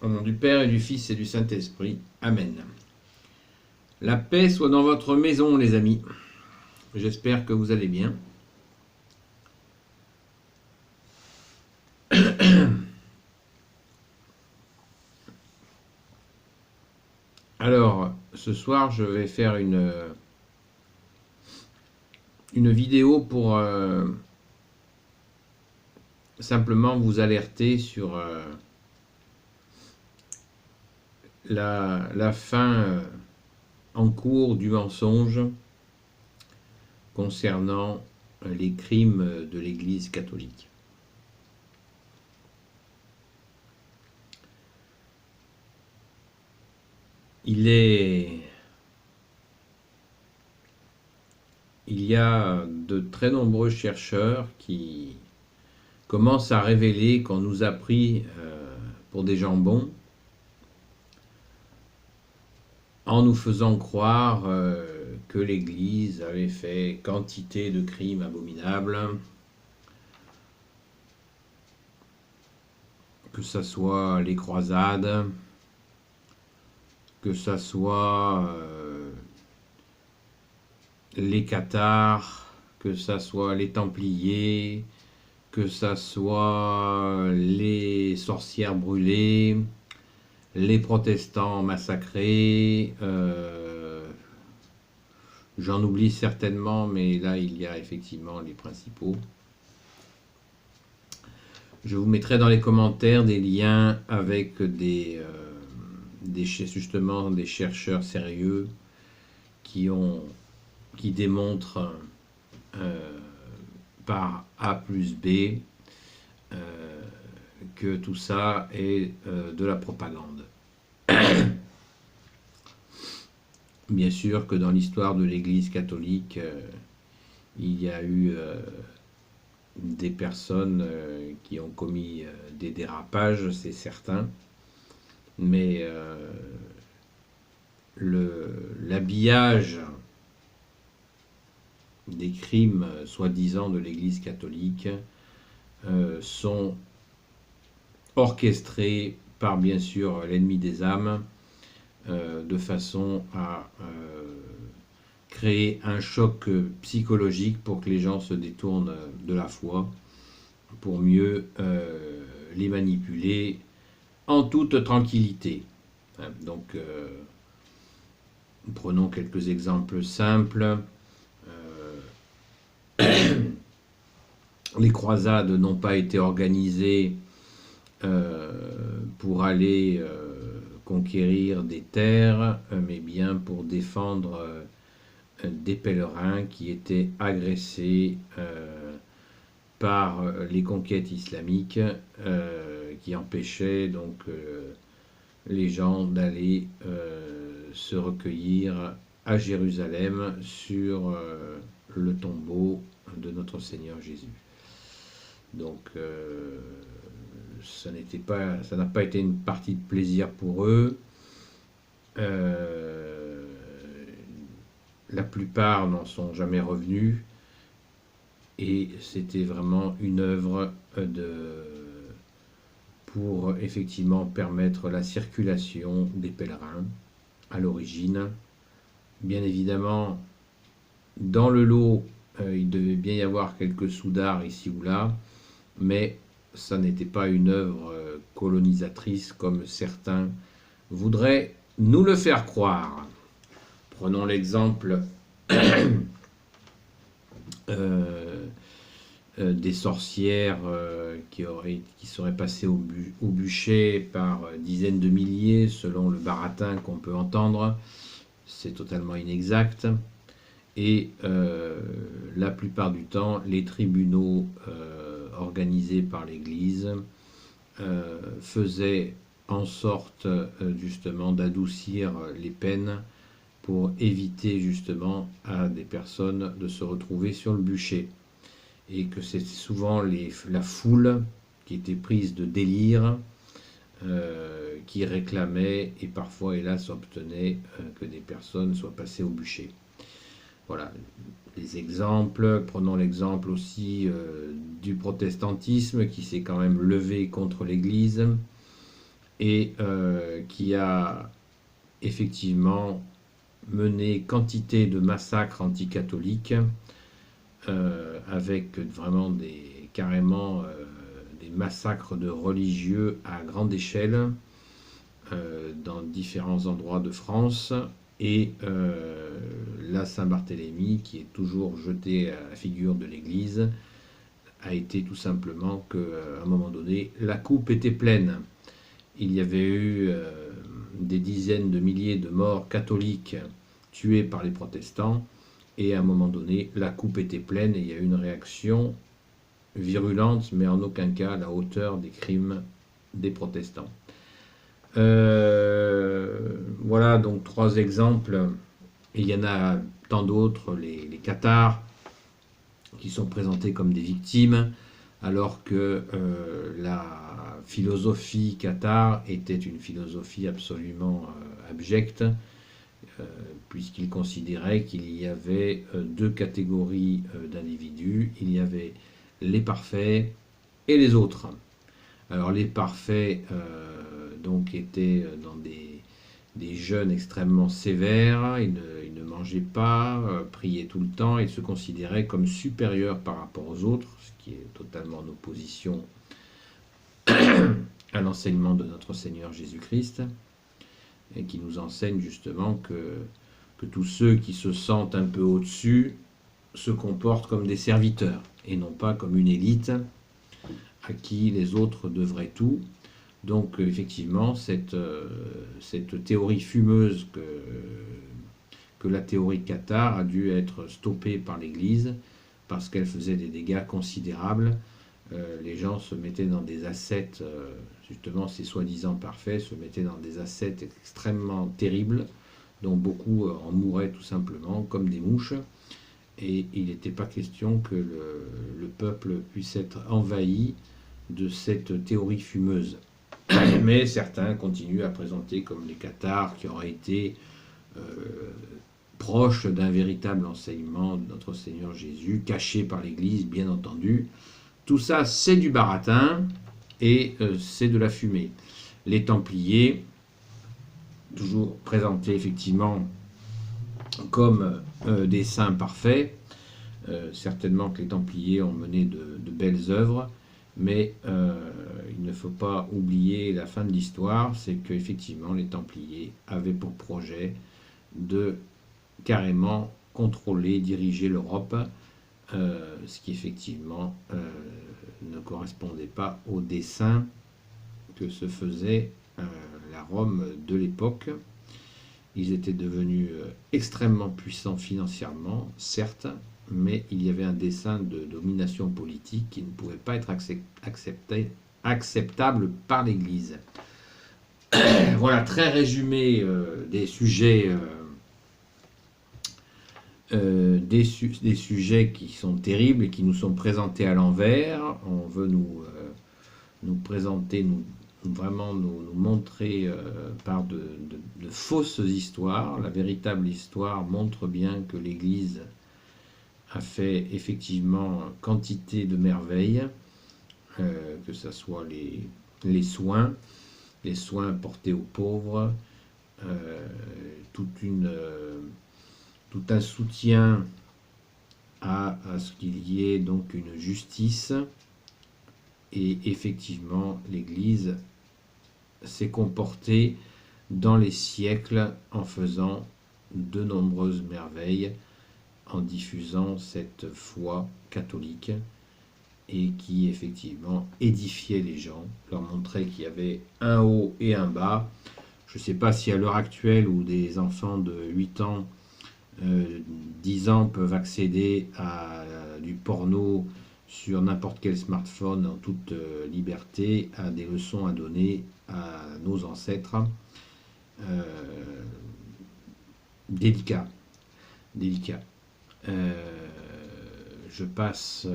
Au nom du Père et du Fils et du Saint-Esprit. Amen. La paix soit dans votre maison, les amis. J'espère que vous allez bien. Alors, ce soir, je vais faire une vidéo pour simplement vous alerter sur la fin en cours du mensonge concernant les crimes de l'Église catholique. Il y a de très nombreux chercheurs qui commencent à révéler qu'on nous a pris pour des jambons en nous faisant croire que l'Église avait fait quantité de crimes abominables, que ce soit les croisades, que ce soit les cathares, que ce soit les templiers, que ce soit les sorcières brûlées, les protestants massacrés, j'en oublie certainement, mais là il y a effectivement les principaux. Je vous mettrai dans les commentaires des liens avec justement des chercheurs sérieux qui démontrent par A plus B que tout ça est de la propagande. Bien sûr que dans l'histoire de l'Église catholique, il y a eu des personnes qui ont commis des dérapages, c'est certain, mais l'habillage des crimes soi-disant de l'Église catholique sont orchestrés par bien sûr l'ennemi des âmes de façon à créer un choc psychologique pour que les gens se détournent de la foi, pour mieux les manipuler en toute tranquillité. Donc, prenons quelques exemples simples. Les croisades n'ont pas été organisées pour aller conquérir des terres, mais bien pour défendre des pèlerins qui étaient agressés par les conquêtes islamiques qui empêchaient donc les gens d'aller se recueillir à Jérusalem sur le tombeau de notre Seigneur Jésus. Donc ça n'a pas été une partie de plaisir pour eux. La plupart n'en sont jamais revenus et c'était vraiment une œuvre pour effectivement permettre la circulation des pèlerins à l'origine. Bien évidemment, dans le lot, il devait bien y avoir quelques soudards ici ou là, mais ça n'était pas une œuvre colonisatrice comme certains voudraient nous le faire croire. Prenons l'exemple des sorcières qui seraient passées au bûcher par dizaines de milliers, selon le baratin qu'on peut entendre. C'est totalement inexact. Et la plupart du temps, les tribunaux organisés par l'Église faisaient en sorte justement d'adoucir les peines pour éviter justement à des personnes de se retrouver sur le bûcher. Et que c'était souvent la foule qui était prise de délire, qui réclamait et parfois hélas obtenait que des personnes soient passées au bûcher. Voilà les exemples. Prenons l'exemple aussi du protestantisme qui s'est quand même levé contre l'Église et qui a effectivement mené quantité de massacres anticatholiques avec vraiment carrément des massacres de religieux à grande échelle dans différents endroits de France, et la Saint-Barthélemy, qui est toujours jetée à la figure de l'Église, a été tout simplement qu'à un moment donné, la coupe était pleine. Il y avait eu des dizaines de milliers de morts catholiques tués par les protestants, et à un moment donné, la coupe était pleine et il y a eu une réaction virulente, mais en aucun cas à la hauteur des crimes des protestants. Voilà donc 3 exemples, et il y en a tant d'autres, les Cathares, qui sont présentés comme des victimes, alors que la philosophie cathare était une philosophie absolument abjecte, puisqu'ils considéraient qu'il y avait 2 catégories d'individus. Il y avait les parfaits et les autres. Alors les parfaits donc étaient dans des jeûnes extrêmement sévères, ils ne mangeaient pas, priaient tout le temps, ils se considéraient comme supérieurs par rapport aux autres, ce qui est totalement en opposition à l'enseignement de notre Seigneur Jésus-Christ, et qui nous enseigne justement que tous ceux qui se sentent un peu au-dessus se comportent comme des serviteurs, et non pas comme une élite à qui les autres devraient tout. Donc effectivement, cette théorie fumeuse que la théorie cathare a dû être stoppée par l'Église parce qu'elle faisait des dégâts considérables. Les gens se mettaient dans des ascètes, justement ces soi-disant parfaits, se mettaient dans des ascètes extrêmement terribles, dont beaucoup en mouraient tout simplement comme des mouches. Et il n'était pas question que le peuple puisse être envahi de cette théorie fumeuse. Mais certains continuent à présenter comme les cathares qui auraient été proches d'un véritable enseignement de notre Seigneur Jésus, caché par l'Église, bien entendu. Tout ça, c'est du baratin et c'est de la fumée. Les Templiers, toujours présentés effectivement comme des saints parfaits, certainement que les Templiers ont mené de belles œuvres, mais il ne faut pas oublier la fin de l'histoire, c'est qu'effectivement les Templiers avaient pour projet de carrément contrôler, diriger l'Europe, ce qui effectivement ne correspondait pas au dessein que se faisait la Rome de l'époque. Ils étaient devenus extrêmement puissants financièrement, certes, mais il y avait un dessein de domination politique qui ne pouvait pas être acceptable par l'Église. Voilà, très résumé des sujets des sujets qui sont terribles et qui nous sont présentés à l'envers. On veut nous présenter, vraiment nous montrer par de fausses histoires. La véritable histoire montre bien que l'Église a fait effectivement quantité de merveilles, que ce soit les soins portés aux pauvres, tout un soutien à ce qu'il y ait donc une justice. Et effectivement, l'Église s'est comportée dans les siècles en faisant de nombreuses merveilles, en diffusant cette foi catholique, et qui effectivement édifiait les gens, leur montrait qu'il y avait un haut et un bas. Je ne sais pas si à l'heure actuelle, où des enfants de 8 ans, 10 ans peuvent accéder à du porno sur n'importe quel smartphone en toute liberté, à des leçons à donner à nos ancêtres. Délicat. Je passe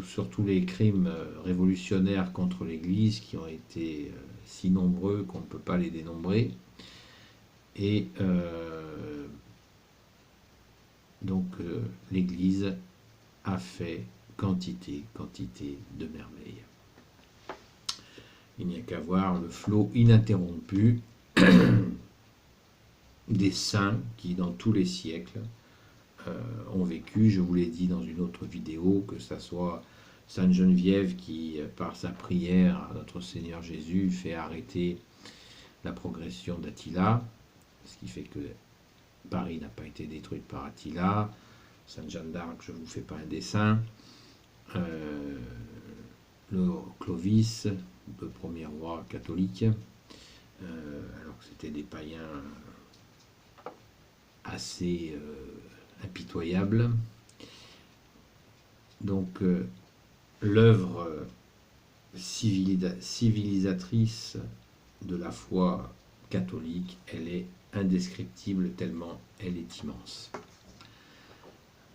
sur tous les crimes révolutionnaires contre l'Église qui ont été si nombreux qu'on ne peut pas les dénombrer. Et donc l'Église a fait quantité de merveilles. Il n'y a qu'à voir le flot ininterrompu des saints qui, dans tous les siècles, ont vécu. Je vous l'ai dit dans une autre vidéo, que ça soit Sainte Geneviève qui, par sa prière à notre Seigneur Jésus, fait arrêter la progression d'Attila, ce qui fait que Paris n'a pas été détruite par Attila. Sainte Jeanne d'Arc, je ne vous fais pas un dessin. Le Clovis, le premier roi catholique, alors que c'était des païens assez impitoyables. Donc l'œuvre civilisatrice de la foi catholique, elle est indescriptible tellement elle est immense.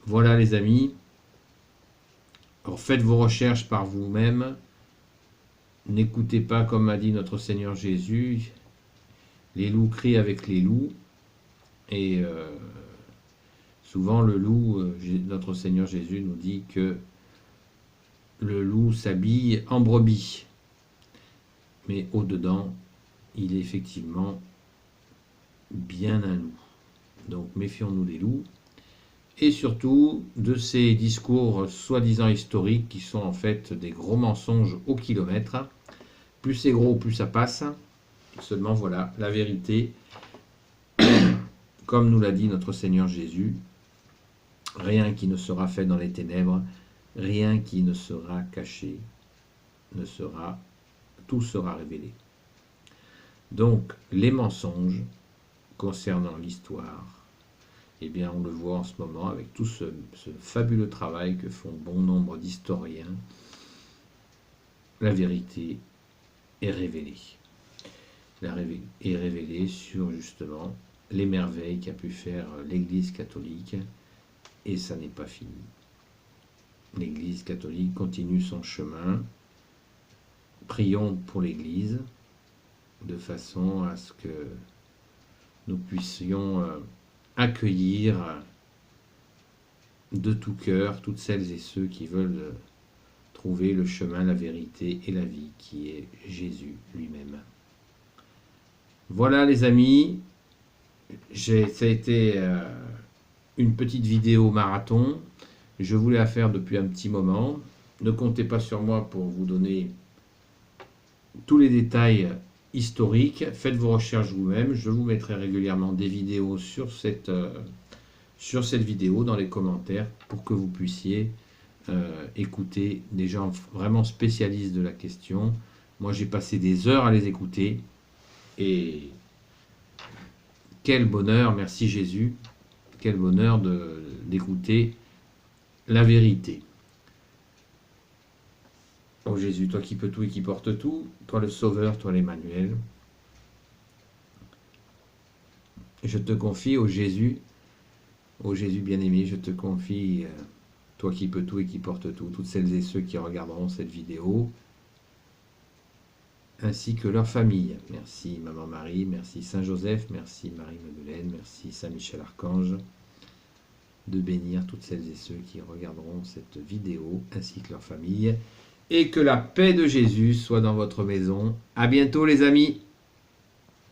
Voilà les amis. Alors faites vos recherches par vous-même. N'écoutez pas, comme a dit notre Seigneur Jésus, les loups crient avec les loups. Et souvent le loup, notre Seigneur Jésus nous dit que le loup s'habille en brebis. Mais au-dedans, il est effectivement bien un loup. Donc méfions-nous des loups. Et surtout de ces discours soi-disant historiques qui sont en fait des gros mensonges au kilomètre. Plus c'est gros, plus ça passe. Seulement voilà, la vérité, comme nous l'a dit notre Seigneur Jésus, rien qui ne sera fait dans les ténèbres, rien qui ne sera caché, tout sera révélé. Donc les mensonges concernant l'histoire, eh bien, on le voit en ce moment avec tout ce fabuleux travail que font bon nombre d'historiens. La vérité est révélée. Est révélée sur justement les merveilles qu'a pu faire l'Église catholique, et ça n'est pas fini. L'Église catholique continue son chemin. Prions pour l'Église de façon à ce que nous puissions accueillir de tout cœur toutes celles et ceux qui veulent trouver le chemin, la vérité et la vie qui est Jésus lui-même. Voilà les amis, ça a été une petite vidéo marathon. Je voulais la faire depuis un petit moment. Ne comptez pas sur moi pour vous donner tous les détails historiques. Faites vos recherches vous-même. Je vous mettrai régulièrement des vidéos sur cette vidéo dans les commentaires pour que vous puissiez écouter des gens vraiment spécialistes de la question. Moi, j'ai passé des heures à les écouter et quel bonheur, merci Jésus, quel bonheur d'écouter la vérité. Oh Jésus, toi qui peux tout et qui porte tout, toi le Sauveur, toi l'Emmanuel, je te confie, ô Jésus bien-aimé, je te confie, toi qui peux tout et qui porte tout, toutes celles et ceux qui regarderont cette vidéo, ainsi que leur famille. Merci Maman Marie, merci Saint Joseph, merci Marie-Madeleine, merci Saint Michel-Archange, de bénir toutes celles et ceux qui regarderont cette vidéo, ainsi que leur famille, et que la paix de Jésus soit dans votre maison. À bientôt les amis.